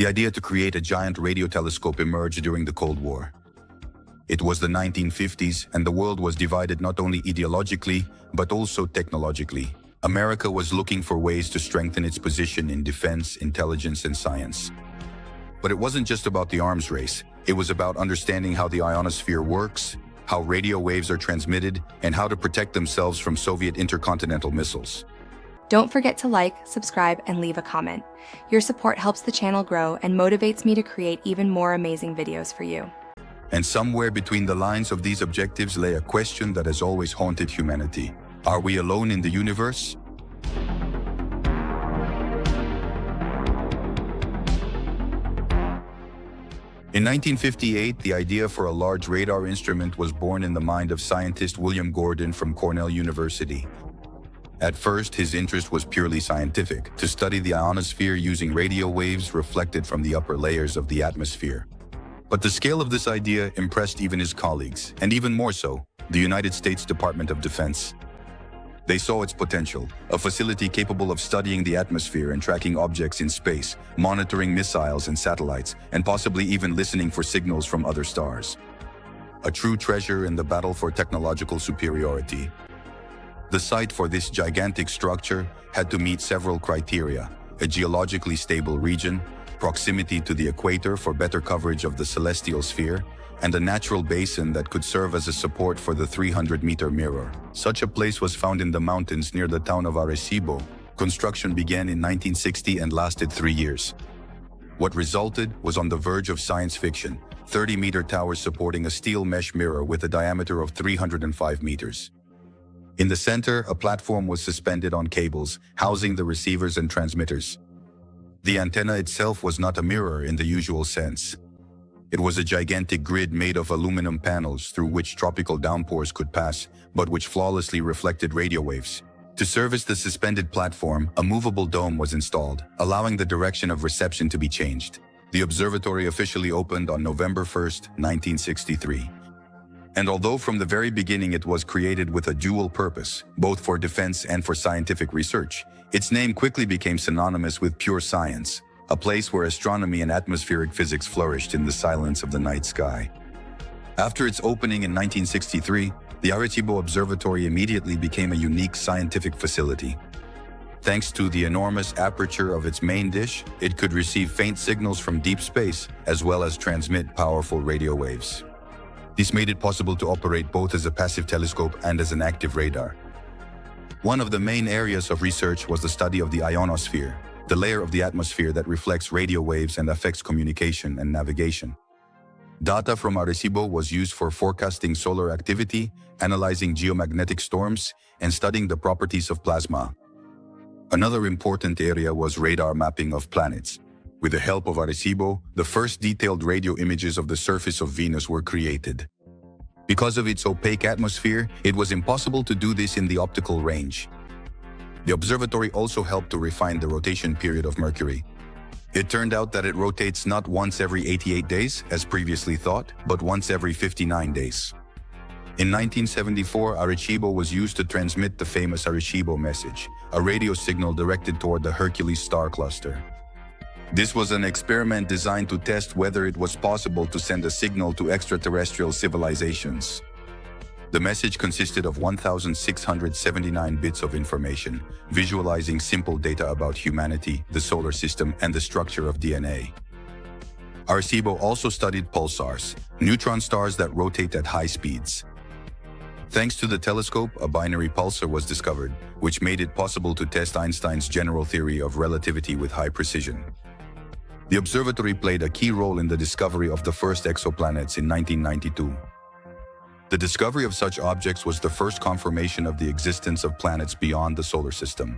The idea to create a giant radio telescope emerged during the Cold War. It was the 1950s, and the world was divided not only ideologically, but also technologically. America was looking for ways to strengthen its position in defense, intelligence, and science. But it wasn't just about the arms race. It was about understanding how the ionosphere works, how radio waves are transmitted, and how to protect themselves from Soviet intercontinental missiles. Don't forget to like, subscribe, and leave a comment. Your support helps the channel grow and motivates me to create even more amazing videos for you. And somewhere between the lines of these objectives lay a question that has always haunted humanity. Are we alone in the universe? In 1958, the idea for a large radar instrument was born in the mind of scientist William Gordon from Cornell University. At first, his interest was purely scientific, to study the ionosphere using radio waves reflected from the upper layers of the atmosphere. But the scale of this idea impressed even his colleagues, and even more so, the United States Department of Defense. They saw its potential, a facility capable of studying the atmosphere and tracking objects in space, monitoring missiles and satellites, and possibly even listening for signals from other stars. A true treasure in the battle for technological superiority. The site for this gigantic structure had to meet several criteria: a geologically stable region, proximity to the equator for better coverage of the celestial sphere, and a natural basin that could serve as a support for the 300-meter mirror. Such a place was found in the mountains near the town of Arecibo. Construction began in 1960 and lasted 3 years. What resulted was on the verge of science fiction: 30-meter towers supporting a steel mesh mirror with a diameter of 305 meters. In the center, a platform was suspended on cables, housing the receivers and transmitters. The antenna itself was not a mirror in the usual sense. It was a gigantic grid made of aluminum panels through which tropical downpours could pass, but which flawlessly reflected radio waves. To service the suspended platform, a movable dome was installed, allowing the direction of reception to be changed. The observatory officially opened on November 1, 1963. And although from the very beginning it was created with a dual purpose, both for defense and for scientific research, its name quickly became synonymous with pure science, a place where astronomy and atmospheric physics flourished in the silence of the night sky. After its opening in 1963, the Arecibo Observatory immediately became a unique scientific facility. Thanks to the enormous aperture of its main dish, it could receive faint signals from deep space, as well as transmit powerful radio waves. This made it possible to operate both as a passive telescope and as an active radar. One of the main areas of research was the study of the ionosphere, the layer of the atmosphere that reflects radio waves and affects communication and navigation. Data from Arecibo was used for forecasting solar activity, analyzing geomagnetic storms, and studying the properties of plasma. Another important area was radar mapping of planets. With the help of Arecibo, the first detailed radio images of the surface of Venus were created. Because of its opaque atmosphere, it was impossible to do this in the optical range. The observatory also helped to refine the rotation period of Mercury. It turned out that it rotates not once every 88 days, as previously thought, but once every 59 days. In 1974, Arecibo was used to transmit the famous Arecibo message, a radio signal directed toward the Hercules star cluster. This was an experiment designed to test whether it was possible to send a signal to extraterrestrial civilizations. The message consisted of 1,679 bits of information, visualizing simple data about humanity, the solar system, and the structure of DNA. Arecibo also studied pulsars, neutron stars that rotate at high speeds. Thanks to the telescope, a binary pulsar was discovered, which made it possible to test Einstein's general theory of relativity with high precision. The observatory played a key role in the discovery of the first exoplanets in 1992. The discovery of such objects was the first confirmation of the existence of planets beyond the solar system,